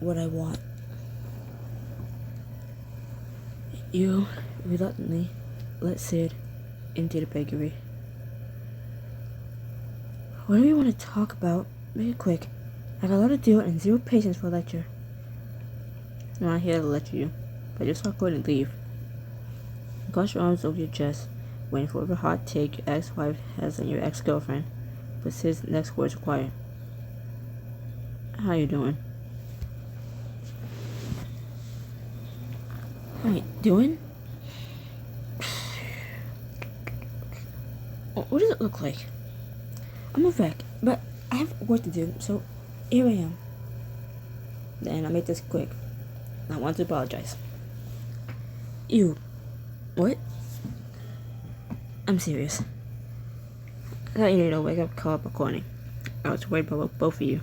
what I want. You reluctantly let Sid into the bakery. Whatever you want to talk about, make it quick. I got a lot to do and zero patience for a lecture. I'm not here to lecture you, but just walk away and leave. Cross your arms over your chest, waiting for whatever hot take your ex-wife has on your ex-girlfriend, but Sid's next words are quiet. How you doing? How you doing? What does it look like? I'm a wreck, but I have work to do, so here I am. Then I'll make this quick. I want to apologize. You. What? I'm serious. I thought you needed a wake-up call about Courtney. I was worried about both of you.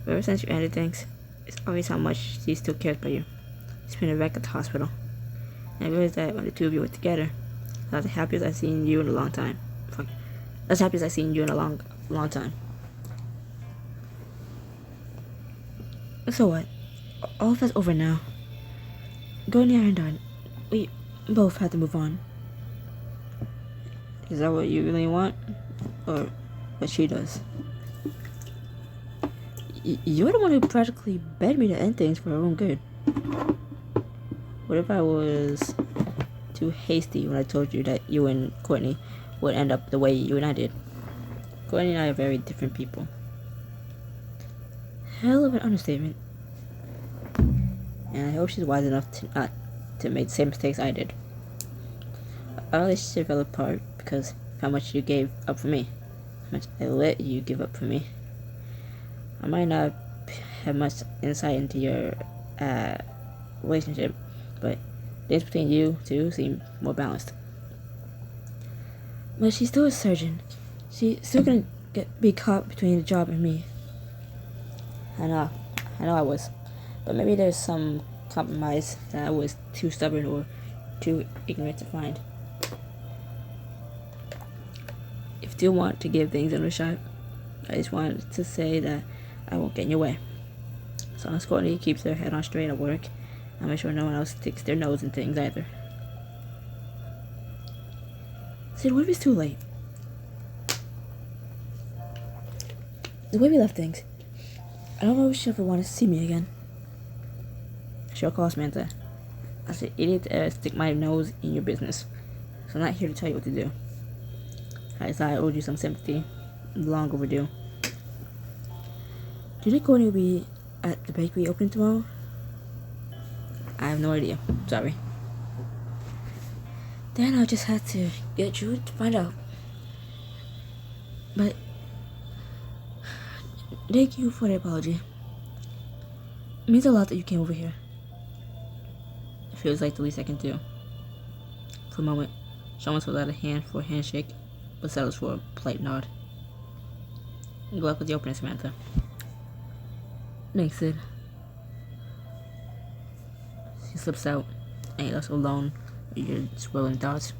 But ever since you ended things, it's obvious how much she still cares about you. She's been a wreck at the hospital. And I realized that when the two of you were together, I was the happiest I've seen you in a long time. Fuck. As happy as I've seen you in a long time. So what? All of that's over now. Go in there and done. We both have to move on. Is that what you really want? Or what she does? You're the one who practically begged me to end things for her own good. What if I was too hasty when I told you that you and Courtney would end up the way you and I did? Courtney and I are very different people. Hell of an understatement. And I hope she's wise enough to not to make the same mistakes I did. Our relationship fell apart because of how much you gave up for me. How much I let you give up for me. I might not have much insight into your relationship, but things between you two seem more balanced. But she's still a surgeon. She's still gonna be caught between the job and me. I know I was. But maybe there's some compromise that I was too stubborn or too ignorant to find. If you do want to give things another shot, I just wanted to say that I won't get in your way. As long as Courtney keeps her head on straight at work, I'll make sure no one else sticks their nose in things either. Sid, what if it's too late? The way we left things, I don't know if she'll ever want to see me again. She'll call Samantha. I said, idiot to stick my nose in your business. So I'm not here to tell you what to do. I thought I owed you some sympathy. Long overdue. Do you think Courtney will be at the bakery open tomorrow? I have no idea. Sorry. Then I'll just have to get you to find out. But thank you for the apology. It means a lot that you came over here. It feels like the least I can do. For a moment, Sean holds out a hand for a handshake, but settles for a polite nod. Good luck with the opening, Samantha. Thanks, Sid. She slips out, and you're left alone with your swirling thoughts.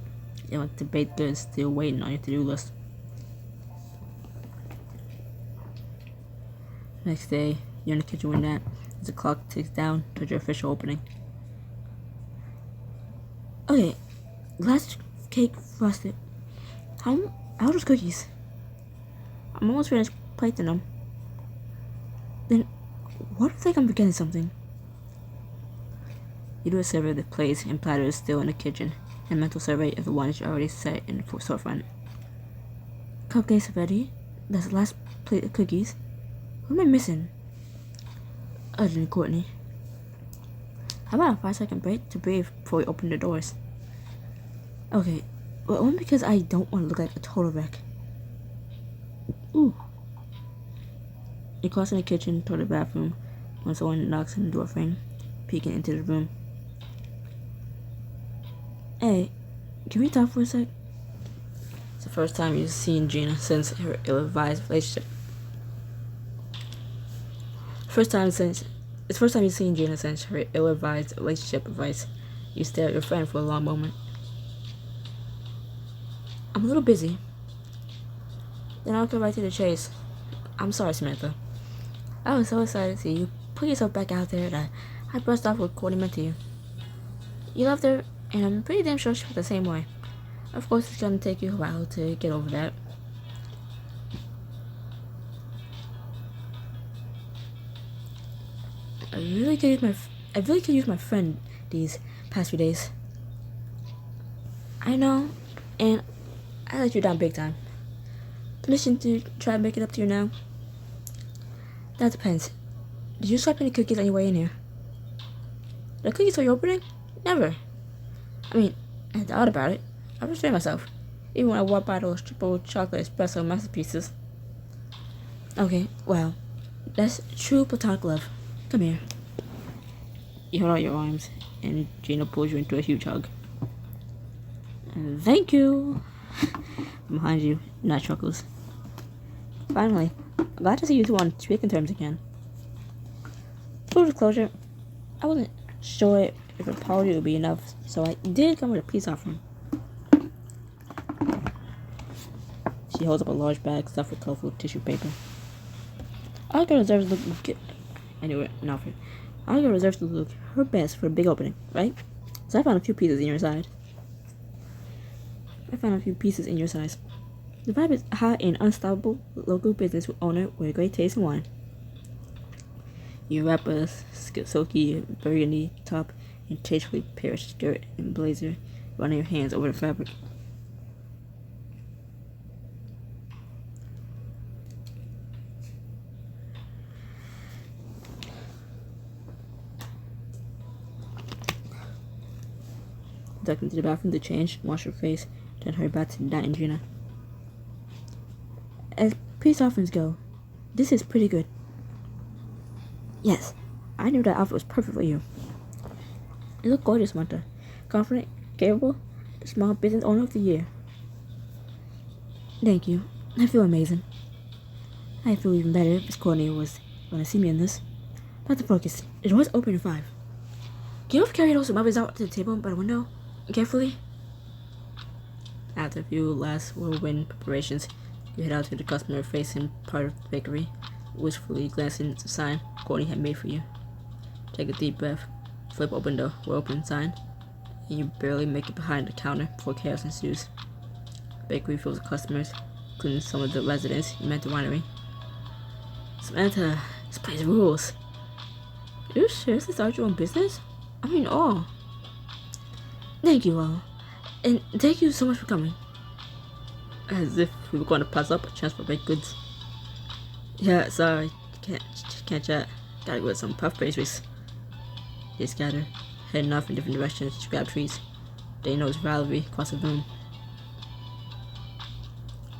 You want to debate good still waiting on your to-do list. Next day, you're in the kitchen with Nat as the clock ticks down towards your official opening. Okay, last cake frosted. How are those cookies? I'm almost finished plating them. Then, what if I think I'm forgetting something? You do a survey of the plates and platters still in the kitchen, and a mental survey of the ones you already set in the storefront. Cupcakes are ready. That's the last plate of cookies. What am I missing? Other than Courtney. How about a 5-second break to breathe before we open the doors? Okay, but only because I don't want to look like a total wreck. Ooh. You cross in the kitchen toward the bathroom when someone knocks on the door frame, peeking into the room. Hey, can we talk for a sec? It's the first time you've seen Gina since her ill-advised relationship. It's the first time you've seen Gina since her ill-advised relationship advice. You stare at your friend for a long moment. I'm a little busy. Then I'll go right to the chase. I'm sorry, Samantha. I was so excited to see you put yourself back out there that I brushed off what Courtney meant to you. You loved her, and I'm pretty damn sure she felt the same way. Of course, it's gonna take you a while to get over that. I really could use my friend these past few days. I know, and I let you down big time. Permission to try to make it up to you now? That depends. Did you swipe any cookies on your way in here? The cookies for your opening? Never. I mean, I thought about it. I restrained myself, even when I walked by those triple chocolate espresso masterpieces. Okay, well, that's true platonic love. Come here. You hold out your arms, and Gina pulls you into a huge hug. Thank you. Behind you, Nat chuckles. Finally, I'm glad to see you two on speaking terms again. Full disclosure, I wasn't sure if an apology would be enough, so I did come with a peace offering. She holds up a large bag stuffed with colorful tissue paper. Our girl deserves to look good. Anyway, not for Our girl deserves to look her best for a big opening, right? So I found a few pieces in your size. The vibe is hot and unstoppable local business owner with great taste in wine. You wrap a silky burgundy top and tastefully perished skirt and blazer, running your hands over the fabric. Duck into the bathroom to change, wash your face, then hurry back to Nat and Gina. As peace offerings go, this is pretty good. Yes, I knew that outfit was perfect for you. You look gorgeous, Martha. Confident, capable, small business owner of the year. Thank you. I feel amazing. I feel even better if Miss Courtney was going to see me in this. Not to focus. The door's open at 5. Can you carry those muffins out to the table by the window? Carefully? After a few last whirlwind preparations, you head out to the customer-facing part of the bakery, wistfully glancing at the sign Courtney had made for you. Take a deep breath, flip open the open sign, and you barely make it behind the counter before chaos ensues. The bakery fills with customers, including some of the residents you met the winery. Samantha, this place rules. You seriously start your own business? I mean, all. Thank you all. And thank you so much for coming. As if we were going to pass up a chance for baked goods. Yeah, sorry. Can't chat. Gotta go with some puff pastries. They scatter, heading off in different directions to grab trees. They notice Valerie across the room.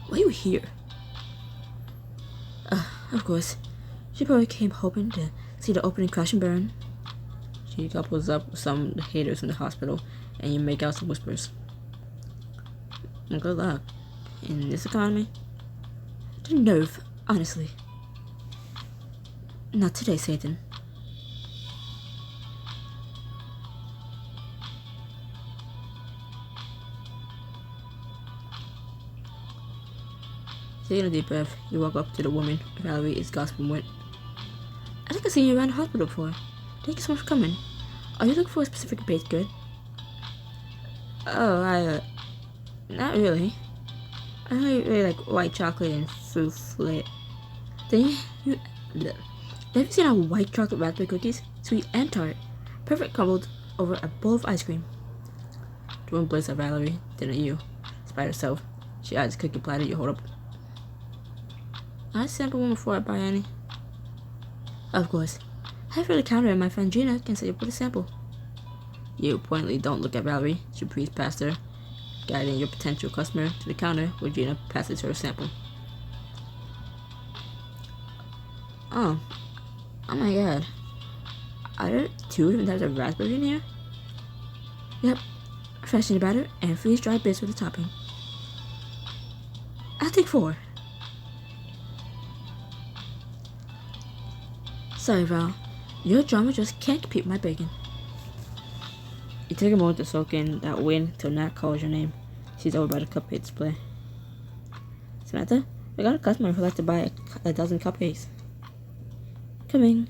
Why are you here? Of course. She probably came hoping to see the opening crash and burn. She couples up with some of the haters in the hospital, and you make out some whispers. And good luck. In this economy? The nerve, honestly. Not today, Satan. Taking a deep breath, you walk up to the woman Valerie is gossiping with. I think I've seen you around the hospital before. Thank you so much for coming. Are you looking for a specific baked good? Oh, not really. I really like white chocolate and fruit flat. Have you seen our white chocolate raspberry cookies? Sweet and tart. Perfect crumbled over a bowl of ice cream. The woman blinks at Valerie, then at you. Despite herself, she eyes the cookie platter you hold up. I sample one before I buy any. Of course. Head for the counter and my friend Gina can set you up with a sample. You pointedly don't look at Valerie. She breezes past her, guiding your potential customer to the counter where Gina passes her a sample. Oh my god. Are there 2 different types of raspberry in here? Yep. Fresh in the batter and freeze-dried bits with the topping. I'll take 4. Sorry, Val. Your drama just can't compete with my bacon. You take a moment to soak in that wind till Nat calls your name. She's over by the cupcake display. Samantha, we got a customer who'd like to buy a dozen cupcakes. Coming.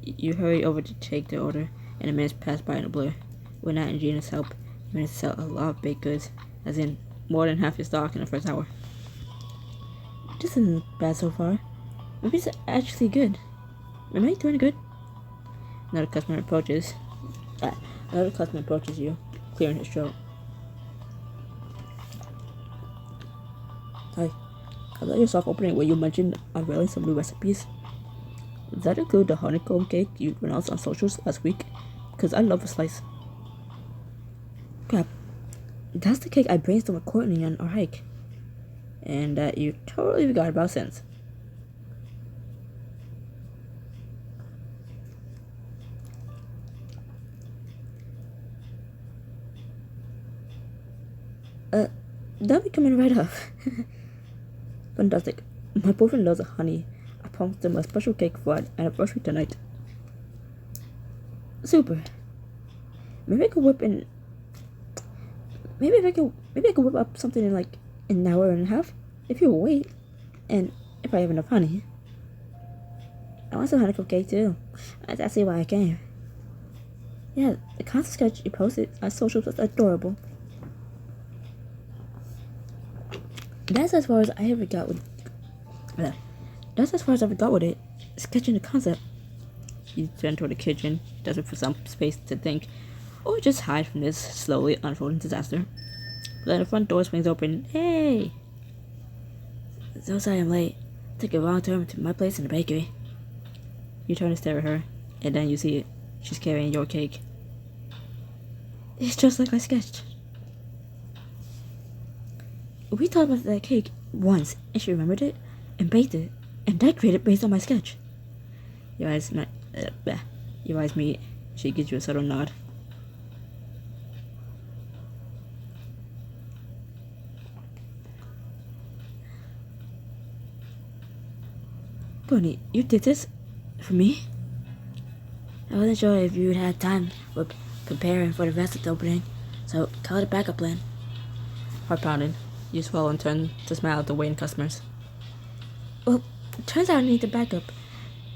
You hurry over to take the order, and the minutes pass by in a blur. With Nat and Gina's help, you manage to sell a lot of baked goods, as in more than half your stock in the first hour. This isn't bad so far. Maybe it's actually good. Am I doing good? Another customer approaches you, clearing his throat. Hi. I let your soft opening where you mentioned unveiling some new recipes. Does that include the honeycomb cake you announced on socials last week? Because I love a slice. Crap. That's the cake I brainstormed with Courtney on our hike. And that you totally forgot about since. That'll be coming right up. Fantastic. My boyfriend loves honey. I promised him a special cake for our anniversary tonight. Super. Maybe I could whip up something in like an hour and a half if you wait, and if I have enough honey. I want some honeycomb cake too. That's why I came. Yeah, the concept sketch you posted on social was adorable. That's as far as I ever got with it. Sketching the concept. You turn toward the kitchen, desperate for some space to think, or just hide from this slowly unfolding disaster. But then the front door swings open. Hey! So sorry I'm late. Took a wrong turn to my place in the bakery. You turn to stare at her, and then you see it. She's carrying your cake. It's just like I sketched. We talked about that cake once, and she remembered it, and baked it, and decorated based on my sketch. Your eyes meet. She gives you a subtle nod. Bunny, you did this for me? I wasn't sure if you'd had time for preparing for the rest of the opening, so call it a backup plan. Heart pounding. You swallow and turn to smile at the waiting customers. Well, turns out I need the backup.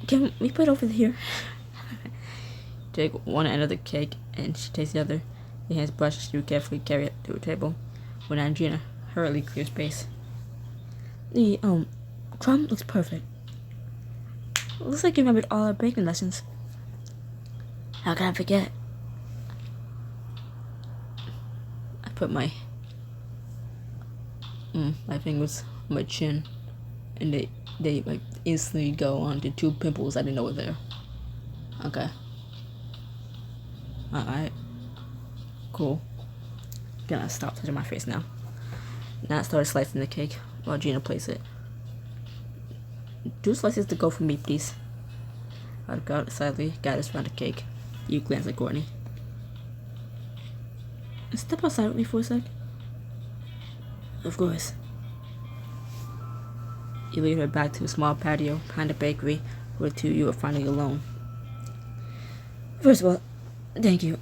Can we put it over here? Take one end of the cake and she takes the other. Your hands brush as you carefully carry it to a table. When Gina hurriedly clears space. The crumb looks perfect. Looks like you remembered all our baking lessons. How can I forget? I put my fingers on my chin, and they like instantly go on to 2 pimples I didn't know were there. Okay. Alright. Cool. Gonna stop touching my face now. Nat started slicing the cake while Gina plates it. 2 slices to go for me, please. I've got sadly guided around the cake. You glance at Courtney. Step outside with me for a sec. Of course. You lead her back to a small patio behind the bakery where the 2 of you are finally alone. First of all, thank you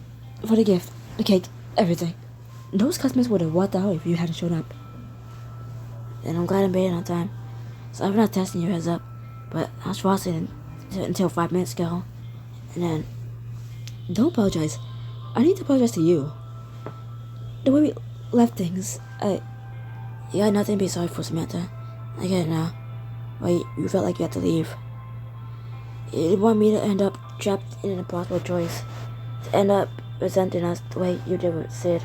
for the gift, the cake, everything. Those customers would have walked out if you hadn't shown up. And I'm glad I made it on time. So I'm not testing your heads up, but I was frosting until 5 minutes ago. And then, don't apologize. I need to apologize to you. The way we left things, you got nothing to be sorry for, Samantha. I get it now. Why you felt like you had to leave. You didn't want me to end up trapped in an impossible choice. To end up resenting us the way you did with Sid.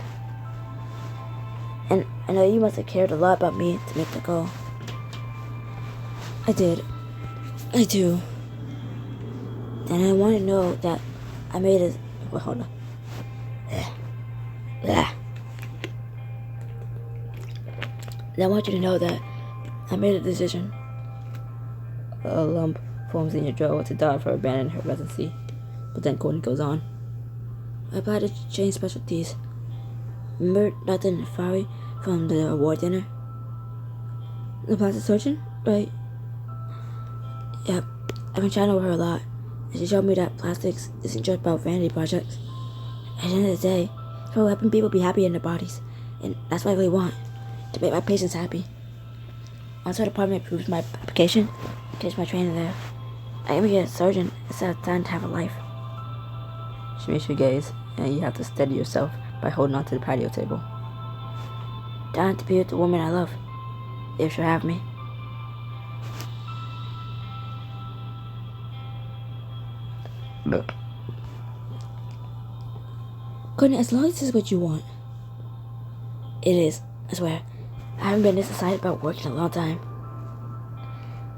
And I know you must have cared a lot about me to make the call. I did. I do. And I want to know that I made it. Well, hold on. And I want you to know that I made a decision. A lump forms in your jaw to die for abandoning her residency. But then Courtney goes on. I applied to change specialties. Remember Dr. Nefari from the award dinner? The plastic surgeon, right? Yep. I've been chatting with her a lot. And she showed me that plastics isn't just about vanity projects. At the end of the day, it's about helping people be happy in their bodies. And that's what I really want. To make my patients happy. Once our department approves my application, I catch my training there. I am a surgeon instead of trying to have a life. She makes you gaze, and you have to steady yourself by holding onto the patio table. Down to be with the woman I love, if she'll have me. Look. Courtney, as long as this is what you want. It is, I swear. I haven't been this excited about work in a long time.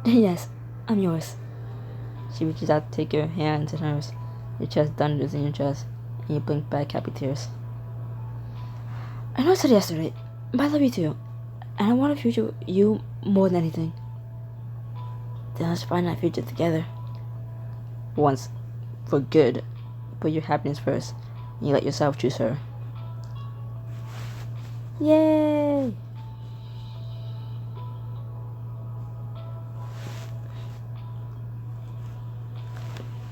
Yes, I'm yours. She reaches out to take your hands in hers. Your chest thunders in your chest, and you blink back happy tears. I know I said yesterday, but I love you too. And I want a future with you more than anything. Then let's find that future together. Once, for good, put your happiness first, and you let yourself choose her. Yay!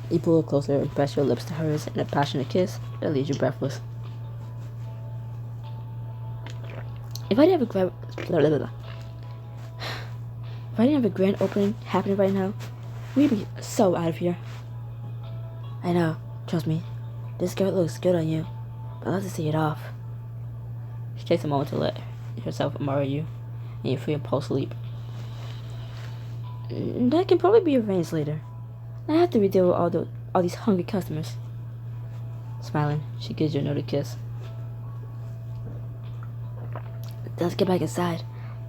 You pull her closer and press your lips to hers in a passionate kiss that leaves you breathless. If I didn't have a grand opening happening right now, we'd be so out of here. I know, trust me. This skirt looks good on you, but I'd love to see it off. She takes a moment to let herself admire you, and you feel your pulse leap. That can probably be arranged later. I have to deal with all these hungry customers. Smiling, she gives you another kiss. Let's get back inside.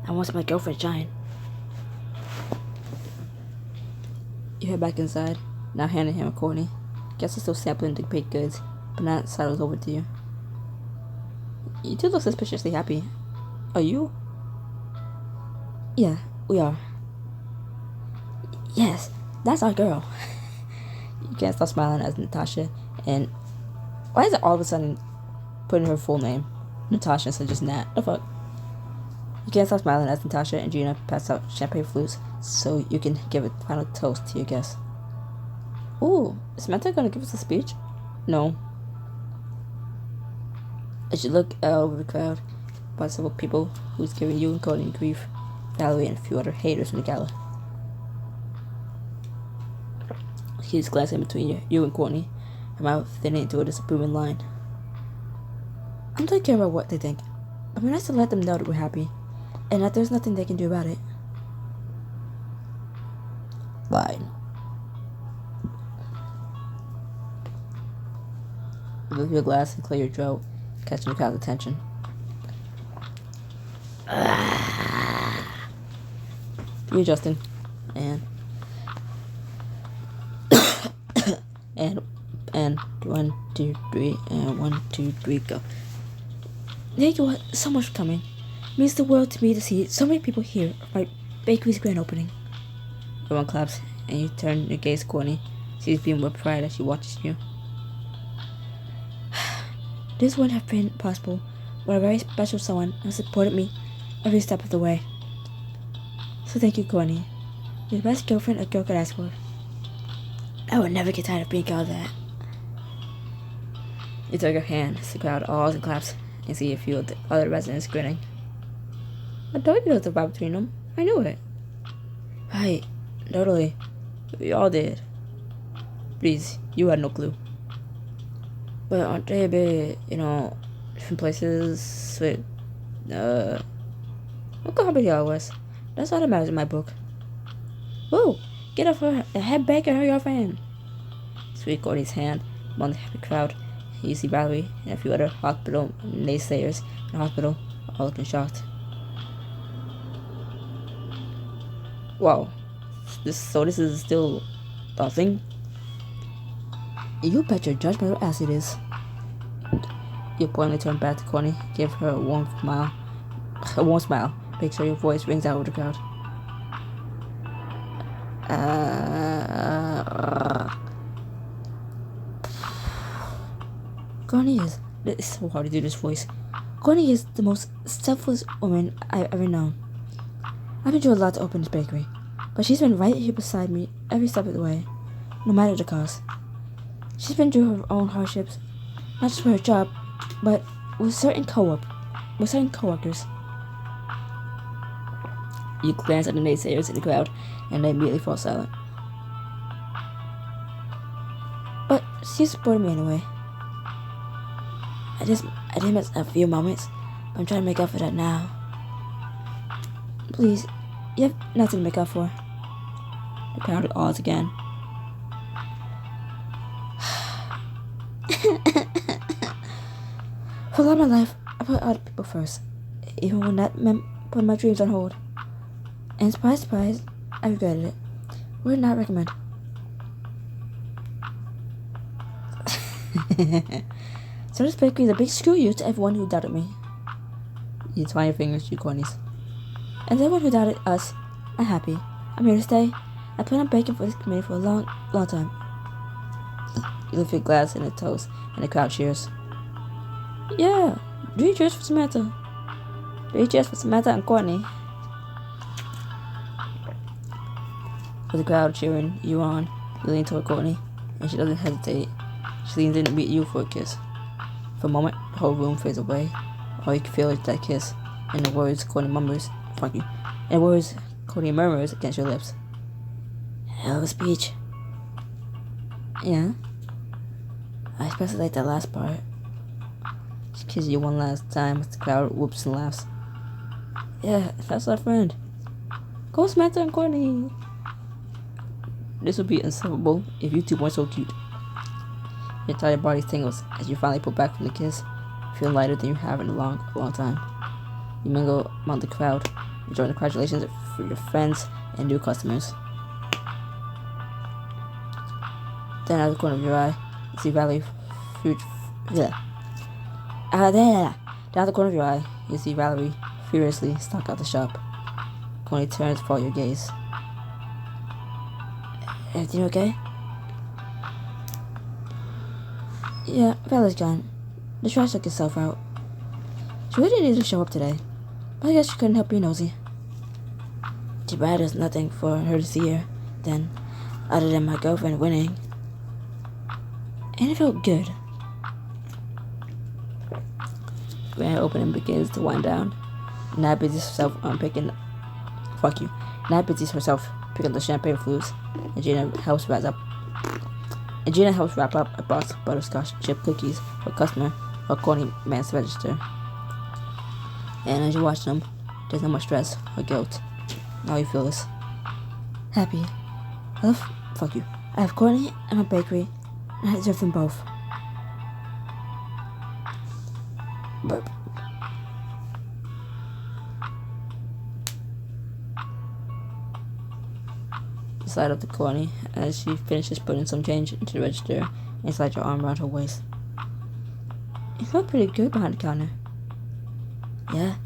I want my girlfriend shine. You head back inside, now handing him a Courtney. Guess it's still sampling the baked goods, but now it sidles over to you. You two look suspiciously happy. Are you? Yeah, we are. Yes, that's our girl. You can't stop smiling as Natasha, and why is it all of a sudden putting her full name? Natasha instead of just Nat. The fuck? You can't stop smiling as Natasha and Gina pass out champagne flutes so you can give a final toast to your guests. Ooh, is Samantha gonna give us a speech? No. As you look out over the crowd, by several people who's giving you and Courtney grief, Valerie and a few other haters from the gala. He's glancing between you and Courtney, her mouth thinning into a disapproving line. I don't care about what they think. It'd be nice to let them know that we're happy, and that there's nothing they can do about it. Fine. Lift your glass and clear your throat, catching the crowd's attention. You're Justin, and 1, 2, 3, and 1, 2, 3, go. Thank you so much for coming. It means the world to me to see so many people here for my bakery's grand opening. Everyone claps, and you turn your gaze to Courtney. She's beaming with pride as she watches you. This wouldn't have been possible without a very special someone who supported me every step of the way. So thank you, Courtney. You're the best girlfriend a girl could ask for. I would never get tired of being called that. You took her hand as the crowd awes and claps, and see a few of the other residents grinning. I told you there was a vibe between them. I knew it. Right, totally. We all did. Please, you had no clue. But aren't they a bit, different places with, look how big y'all was. That's all that matters in my book. Whoa, get off her head back and hurry off in. Sweet Courtney's hand among the happy crowd. You see Valerie and a few other hospital naysayers in the hospital, all looking shocked. Wow, this is still a thing? You bet your judgmental ass it is. You pointedly turn back to Courtney, give her a warm smile. Make sure your voice rings out over the crowd. Courtney is... It's so hard to do this voice. Courtney is the most selfless woman I've ever known. I've been through a lot to open this bakery, but she's been right here beside me every step of the way, no matter the cost. She's been through her own hardships, not just for her job, but with certain coworkers. You glance at the naysayers in the crowd, and they immediately fall silent. She's supporting me anyway. I did miss a few moments, but I'm trying to make up for that now. Please, you have nothing to make up for. The crowd awes again. For a lot of my life, I put other people first, even when that meant putting my dreams on hold. And surprise, surprise, I regretted it. Would not recommend. So this bakery is a big screw you to everyone who doubted me. You twine your fingers, you cornies. And everyone who doubted us, I'm happy. I'm here to stay. I plan on baking for this committee for a long, long time. You lift your glass and a toast, and the crowd cheers. Yeah, 3 cheers for Samantha. 3 cheers for Samantha and Courtney. With the crowd cheering you on, you lean toward Courtney, and she doesn't hesitate. She leans in to meet you for a kiss. For a moment, the whole room fades away. All you can feel is that kiss, and the words Courtney murmurs, fuck you, and words Courtney murmurs against your lips. Hell of a speech. Yeah? I especially like that last part. She kisses you one last time as the crowd whoops and laughs. Yeah, that's our friend. Go Samantha and Courtney. This would be insufferable if you two weren't so cute. Your entire body tingles as you finally pull back from the kiss, feeling lighter than you have in a long, long time. You mingle among the crowd, enjoying the congratulations for your friends and new customers. Then out of the corner of your eye, you see Valerie Down the corner of your eye, you see Valerie furiously stalk out the shop. Courtney turns to follow your gaze. Everything okay? Yeah, Valerie's gone. The trash took itself out. She really needed to show up today, but I guess she couldn't help being nosy. Too bad there's nothing for her to see here, then, other than my girlfriend winning. And it felt good. Grand opening begins to wind down. Nat busies herself picking the champagne flutes, and Gina helps wrap up a box of butterscotch chip cookies for a customer or corny man's register. And as you watch them, there's no more stress or guilt. All you feel is happy. I have Courtney and my bakery, and I deserve them both. Burp. You slide up to Courtney as she finishes putting some change into the register and slide your arm around her waist. You felt pretty good behind the counter. Yeah,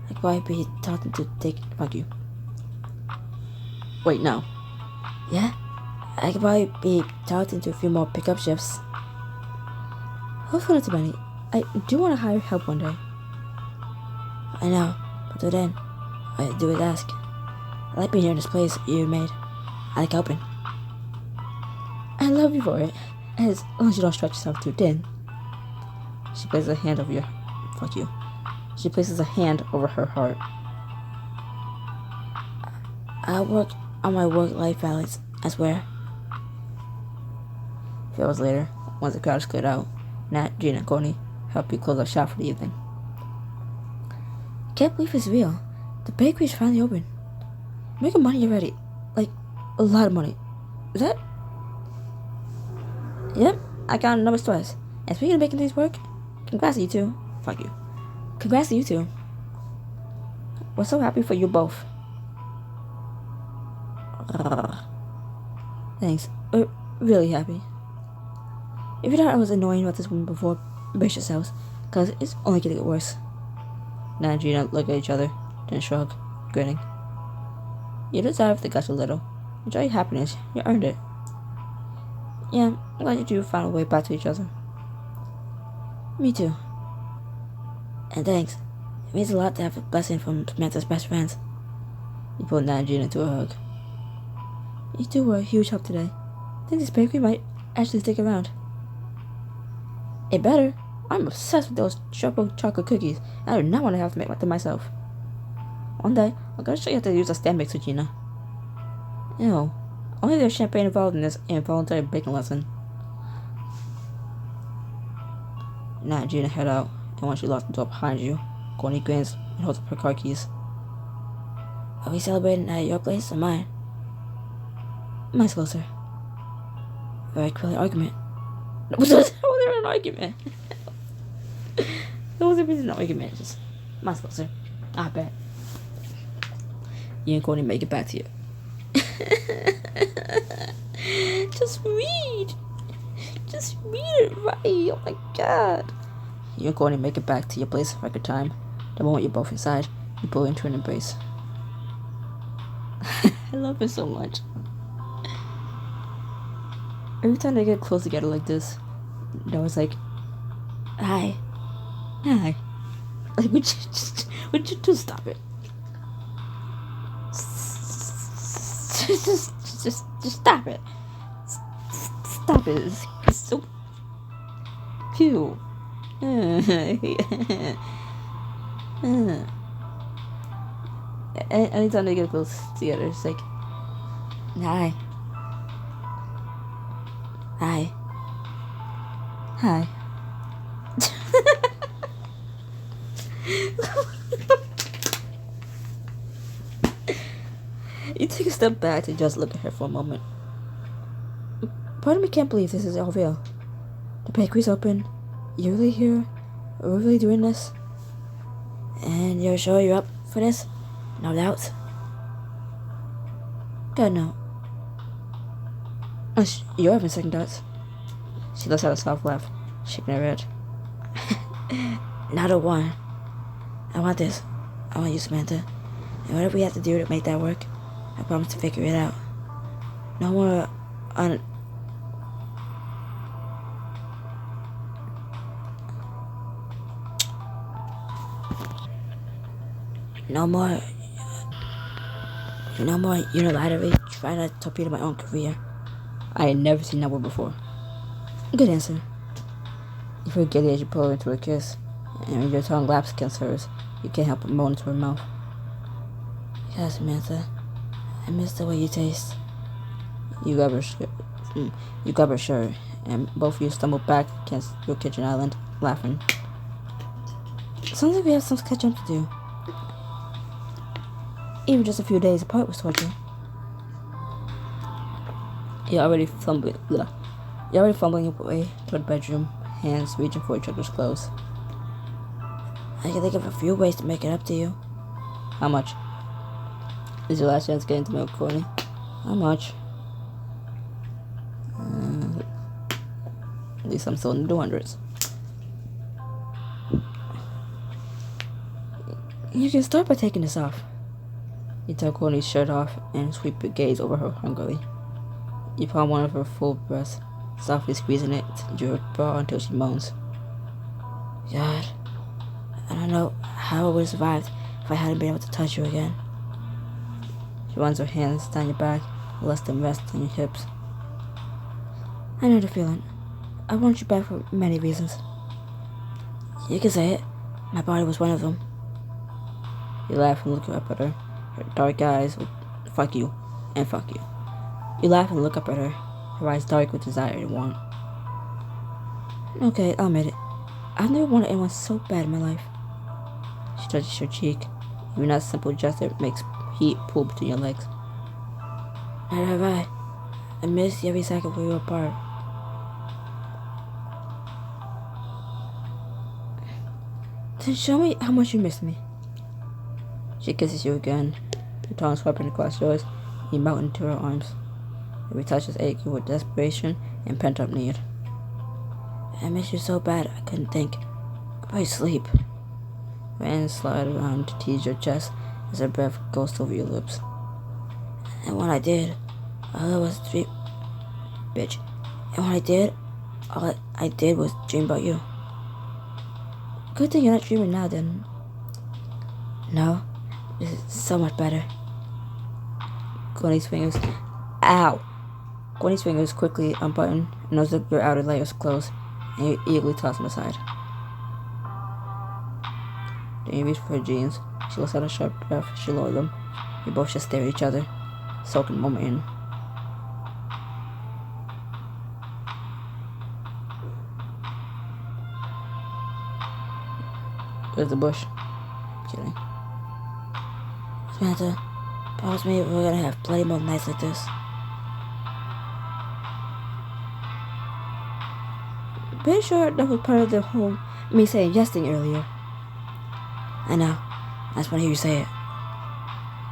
I could probably be taught to take fuck you. Wait, no. Yeah, I could probably be taught into a few more pickup shifts. Hopefully not too many. I do want to hire help one day. I know, but till then, all I have to do is ask. I like being here in this place you made. I like helping. I love you for it, as long as you don't stretch yourself too thin. She places a hand over She places a hand over her heart. I'll work on my work-life balance, I swear. A few hours later, once the crowd is cleared out, Nat, Gina, and Courtney help you close our shop for the evening. Can't believe it's real. The bakery is finally open. Making money already. Like, a lot of money. Is that? Yep, I counted numbers twice. And speaking of making things work, congrats to you two. Fuck you. Congrats to you two. We're so happy for you both. Thanks. We're really happy. If you thought I was annoying about this woman before, brace yourselves, cause it's only gonna get worse. Nat and Gina look at each other, then shrug, grinning. You deserve the gush a little. Enjoy your happiness. You earned it. Yeah, I'm glad you two found a way back to each other. Me too. And thanks. It means a lot to have a blessing from Samantha's best friends. You pulled Nat and Gina into a hug. You two were a huge help today. I think this bakery might actually stick around. It better. I'm obsessed with those chocolate cookies. I do not want to have to make them myself. One day, I'm going to show you how to use a stand mixer, Gina. Ew. Only there's champagne involved in this involuntary baking lesson. Now Gina head out, and once she locks the door behind you, Courtney grins and holds up her car keys. Are we celebrating at your place or mine? Mine's closer. Very clear argument. Was there an argument? There wasn't an argument, just mine's closer. I bet. You and Courtney make it back to you. Just read it right. Oh my god. You and Courtney make it back to your place in record time. The moment you're both inside, you pull into an embrace. I love it so much. Every time they get close together like this, they're always like, hi. Like, would you just stop it? Just stop it. Stop it. It's so cute. Anytime they get close together, it's like, hi. You take a step back to just look at her for a moment. Part of me can't believe this is all real. The bakery's open. You're really here. We're really doing this. And you're sure you're up for this? No doubt. God, no. You're having second thoughts. She lets out a soft laugh, shaking her head. Not a one. I want this. I want you, Samantha. And whatever we have to do to make that work, I promise to figure it out. No more unilaterally trying to torpedo my own career. I had never seen that word before. Good answer. You feel giddy as you pull her into a kiss, and when your tongue laps against hers, you can't help but moan into her mouth. Yeah, Samantha, I miss the way you taste. You grab her shirt, and both of you stumble back against your kitchen island, laughing. Sounds like we have some catching up to do. Even just a few days apart was torture. You're already fumbling your way toward the bedroom, hands reaching for each other's clothes. I can think of a few ways to make it up to you. How much? Is your last chance getting to know Courtney? How much? At least I'm still in the 200s. You can start by taking this off. You take Courtney's shirt off and sweep your gaze over her hungrily. You palm one of her full breasts, softly squeezing it into your bra until she moans. God, I don't know how I would have survived if I hadn't been able to touch you again. She runs her hands down your back, lets them rest on your hips. I know the feeling. I want you back for many reasons. You can say it. My body was one of them. You laugh and look up at her. Her dark eyes with fuck you and fuck you. You laugh and look up at her. Her eyes dark with desire and want. Okay, I'll admit it. I've never wanted anyone so bad in my life. She touches your cheek. Even that simple gesture makes heat pool between your legs. Neither have I. I miss every second we were apart. Then show me how much you miss me. She kisses you again, her tongue swiping across yours. You melt into her arms. Every touch is aching with desperation and pent-up need. I miss you so bad I couldn't think. Probably sleep. Her hands slide around to tease your chest as her breath goes over your lips. And when I did, all I was dream. Bitch. And when I did, all I did was dream about you. Good thing you're not dreaming now, then. No, this is so much better. Courtney's fingers. Ow! Courtney's fingers quickly unbutton and unzip your outer layers close, and you eagerly toss them aside. Then you reach for her jeans. She lets out a sharp breath. She lowers them. You both just stare at each other, soaking the moment in. There's the bush. Kidding. Samantha, promise me we're gonna have plenty more nights like this. Pretty sure that was part of the whole me saying yes thing earlier. I know. I just want to hear you say it.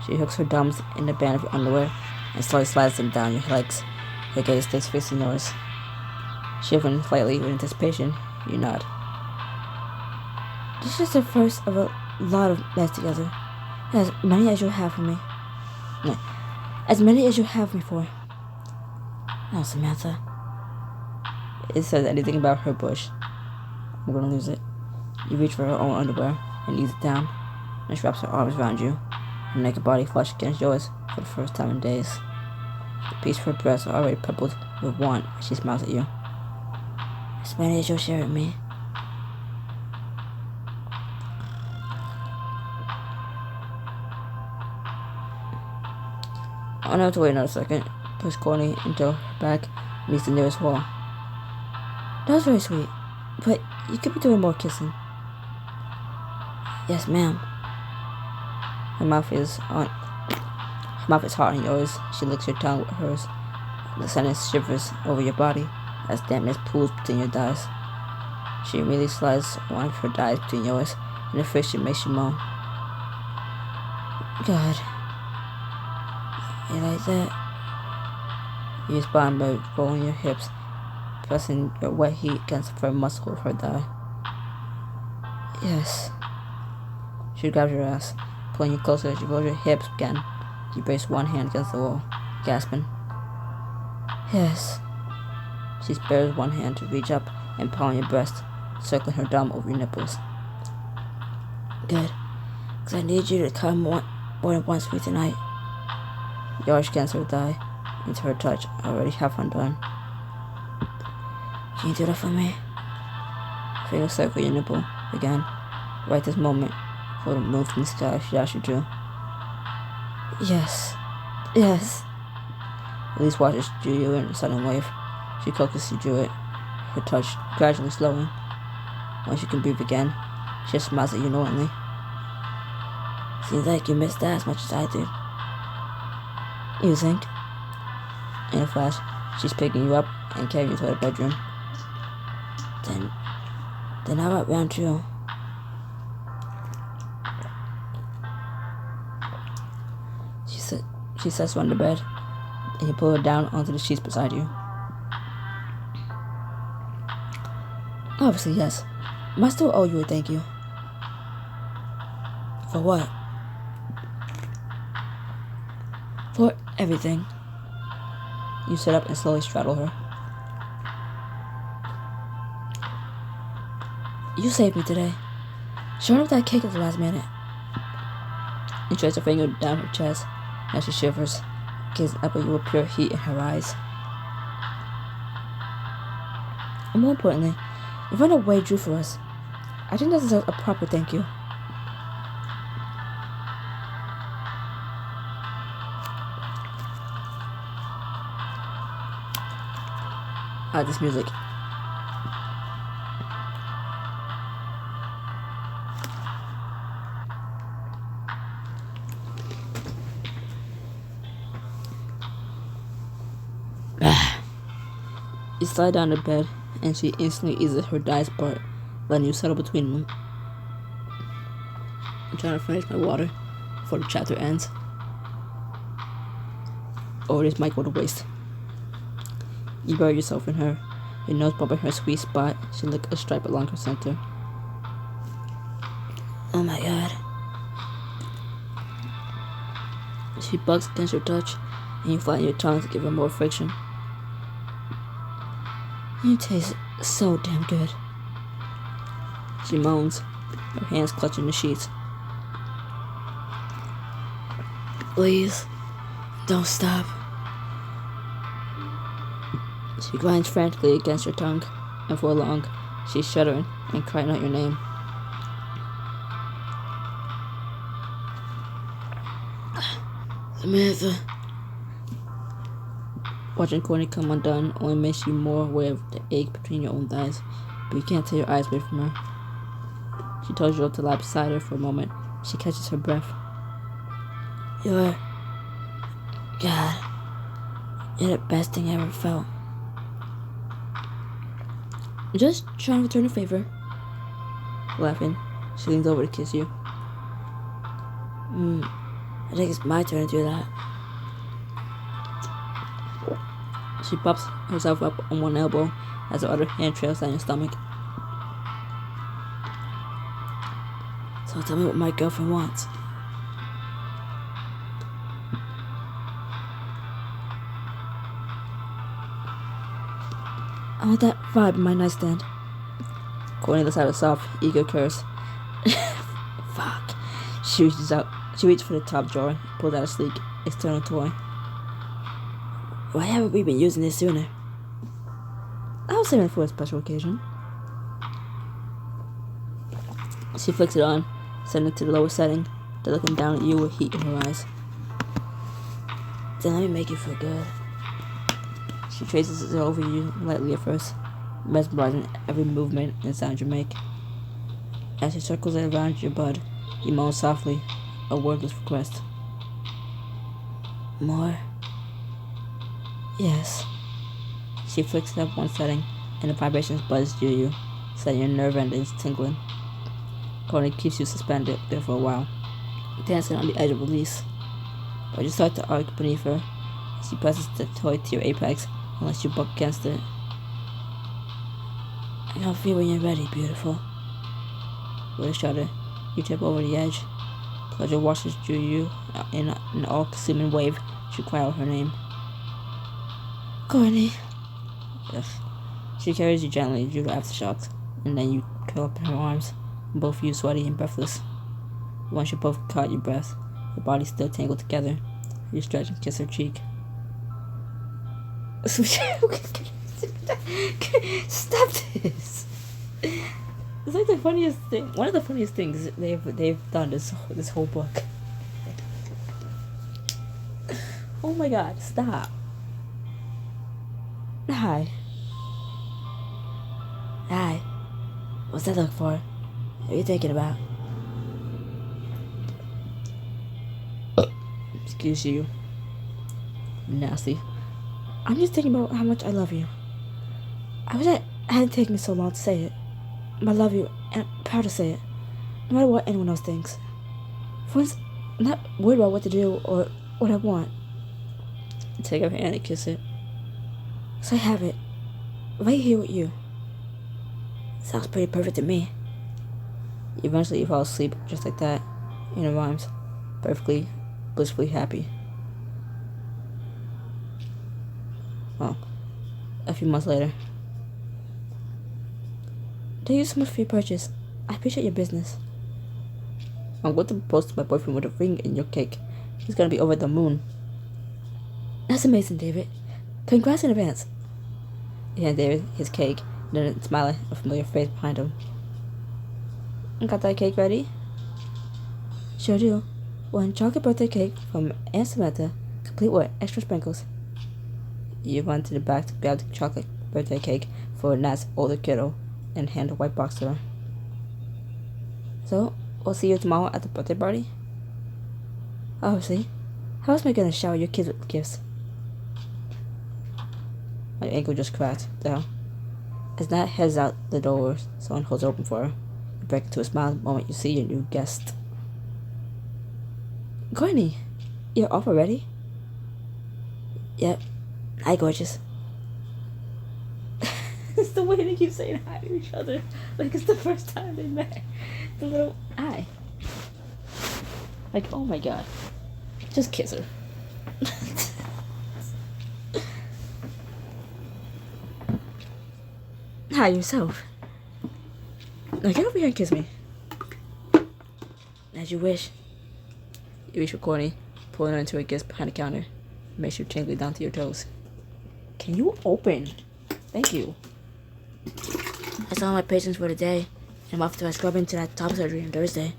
She hooks her thumbs in the band of your underwear and slowly slides them down your legs. Her gaze stays facing yours. Shivering slightly with anticipation, you nod. This is the first of a lot of nights together. As many as you have for me. No. As many as you have me for. No, Samantha. It says anything about her bush. I'm gonna lose it. You reach for her own underwear and ease it down, and she wraps her arms around you. Her naked body flushed against yours for the first time in days. The piece of her breasts are already purpled with want as she smiles at you. As many as you'll share with me. I don't have to wait another second. Push Courtney until her back meets the nearest wall. That was very sweet, but you could be doing more kissing. Yes, ma'am. Her mouth is hot on yours. She licks your tongue with hers. The sentence shivers over your body as dampness pools between your thighs. She immediately slides one of her thighs between yours, and her friction makes you moan. God. You like that? You respond by rolling your hips, pressing your wet heat against the firm muscle of her thigh. Yes. She grabs your ass, pulling you closer as you roll your hips again. You brace one hand against the wall, gasping. Yes. She spares one hand to reach up and paw on your breast, circling her thumb over your nipples. Good. Because I need you to come more than once for me tonight. You arch against her thigh, into her touch, already half undone. Can you do that for me? Fingers circle your nipple again, right this moment, for the moon from the sky she asked you to. Yes. Yes. Elise watches you in a sudden wave. She coaxes you through it, her touch gradually slowing. Once you can breathe again, she smiles at you knowingly. Seems like you missed that as much as I did. You think? In a flash, she's picking you up and carrying you to her bedroom. Then how about round two? She sets you on the bed, and you pull her down onto the sheets beside you. Obviously, yes. I still owe you a thank you. For what? For everything. You sit up and slowly straddle her. You saved me today. Showing up that cake at the last minute. You trace her finger down her chest as she shivers, gazing up at you with pure heat in her eyes. And more importantly, you found a way Drew for us. I think that deserves a proper thank you. I like this music. You slide down the bed, and she instantly eases her thighs apart, letting you settle between them. I'm trying to finish my water before the chapter ends. Or this might go to waste. You bury yourself in her, your nose bumping her sweet spot. She licked a stripe along her center. Oh my god. She bugs against your touch, and you flatten your tongue to give her more friction. You taste so damn good. She moans, her hands clutching the sheets. Please, don't stop. She grinds frantically against your tongue, and for long, she's shuddering and crying out your name. Samantha. Watching Courtney come undone only makes you more aware of the ache between your own thighs, but you can't tear your eyes away from her. She tells you up to lie beside her for a moment. She catches her breath. God, you're the best thing I ever felt. Just trying to return a favor. Laughing, she leans over to kiss you. I think it's my turn to do that. She pops herself up on one elbow as her other hand trails down your stomach. So tell me what my girlfriend wants. I want that vibe in my nightstand. Courtney lets out a soft, eager curse. Fuck. She reaches for the top drawer and pulls out a sleek, external toy. Why haven't we been using this sooner? I was saving it for a special occasion. She flicks it on, setting it to the lower setting, then looking down at you with heat in her eyes. Then let me make you feel good. She traces it over you lightly at first, mesmerizing every movement and sound you make. As she circles it around your bud, you moan softly, a wordless request. More? Yes. She flicks it up one setting, and the vibrations buzz through you, setting your nerve endings tingling. Courtney keeps you suspended there for a while, dancing on the edge of release. But you start to arc beneath her. She presses the toy to your apex and lets you buck against it. I can feel when you're ready, beautiful. With a shudder, you tip over the edge. Pleasure washes through you in an all-consuming wave. You cry out her name. Courtney. Ugh. She carries you gently due to aftershocks, and then you curl up in her arms, both of you sweaty and breathless. Once you both caught your breath, your bodies still tangled together. You stretch and kiss her cheek. Stop this! It's like the funniest thing. One of the funniest things they've done this whole book. Oh my god! Stop. Hi. Hi. What's that look for? What are you thinking about? Excuse you. Nasty. I'm just thinking about how much I love you. I wish I hadn't taken me so long to say it. But I love you, and I'm proud to say it. No matter what anyone else thinks. For instance, I'm not worried about what to do or what I want. Take her hand and kiss it. So I have it. Right here with you. Sounds pretty perfect to me. Eventually you fall asleep just like that, in her arms, perfectly, blissfully happy. Well, a few months later. Thank you so much for your purchase. I appreciate your business. I'm going to propose to my boyfriend with a ring and your cake. He's gonna be over the moon. That's amazing, David. Congrats in advance. He handed David his cake, then smiling a familiar face behind him. Got that cake ready? Sure do. One chocolate birthday cake from Aunt Samantha, complete with extra sprinkles. You run to the back to grab the chocolate birthday cake for Nat's older kiddo and hand the white box to her. So, we'll see you tomorrow at the birthday party? Obviously. How else am I gonna shower your kids with gifts? My ankle just cracked, though. As Nat heads out the door, someone holds it open for her. You break into a smile the moment you see your new guest. Courtney, you're off already? Yep. Hi, gorgeous. It's the way they keep saying hi to each other. Like it's the first time they met. The little hi. Like, oh my god. Just kiss her. Hi, yourself. Now get over here and kiss me. As you wish. You reach for Courtney, pulling her into a kiss behind the counter. Makes you tingly down to your toes. Can you open? Thank you. That's all my patience for today. I'm off to my scrubbing to that top surgery on Thursday.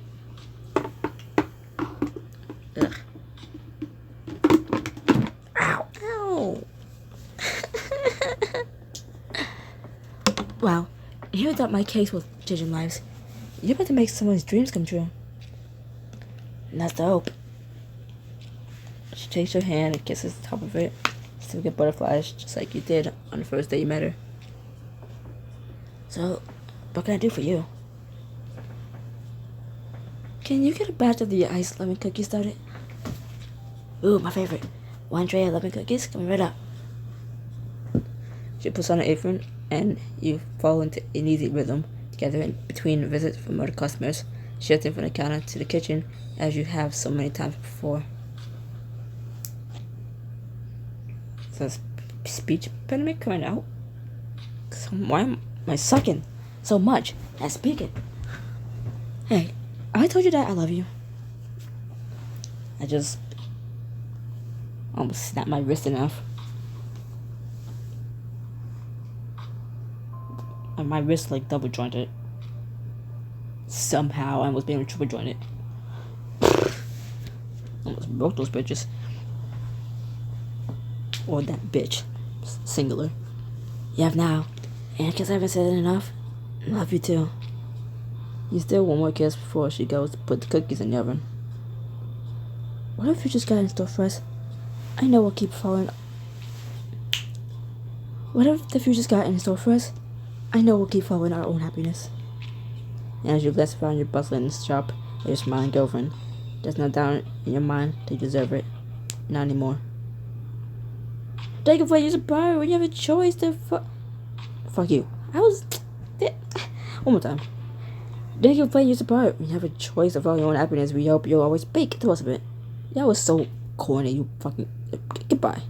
Ugh. Ow. Ow. Wow. Here thought my case was changing lives. You're about to make someone's dreams come true. And that's dope. She takes your hand and kisses the top of it. Still get butterflies just like you did on the first day you met her. So, what can I do for you? Can you get a batch of the iced lemon cookies started? Ooh, my favorite. One tray of lemon cookies coming right up. She puts on an apron and you fall into an easy rhythm together in between visits from other customers, shifting from the counter to the kitchen as you have so many times before. So speech impediment coming out? So why am I sucking so much at speaking? Hey, I told you that I love you. I just almost snapped my wrist enough. And my wrist like double jointed. Somehow I was being triple jointed. Almost broke those bitches. Or that bitch. Singular. You have now. And because I haven't said it enough, I love you too. You still one more kiss before she goes to put the cookies in the oven. What if you just got in store for us? I know we'll keep following. What if the future's got in store for us? I know we'll keep following our own happiness. And as you glance around your bustling shop at your smiling girlfriend, there's no doubt in your mind that you deserve it. Not anymore. Take it for you a bar when you have a choice to fuck you. One more time. They can play you apart when you have a choice of all your own happiness. We hope you'll always speak to us a bit. That was so corny, you fucking. Goodbye.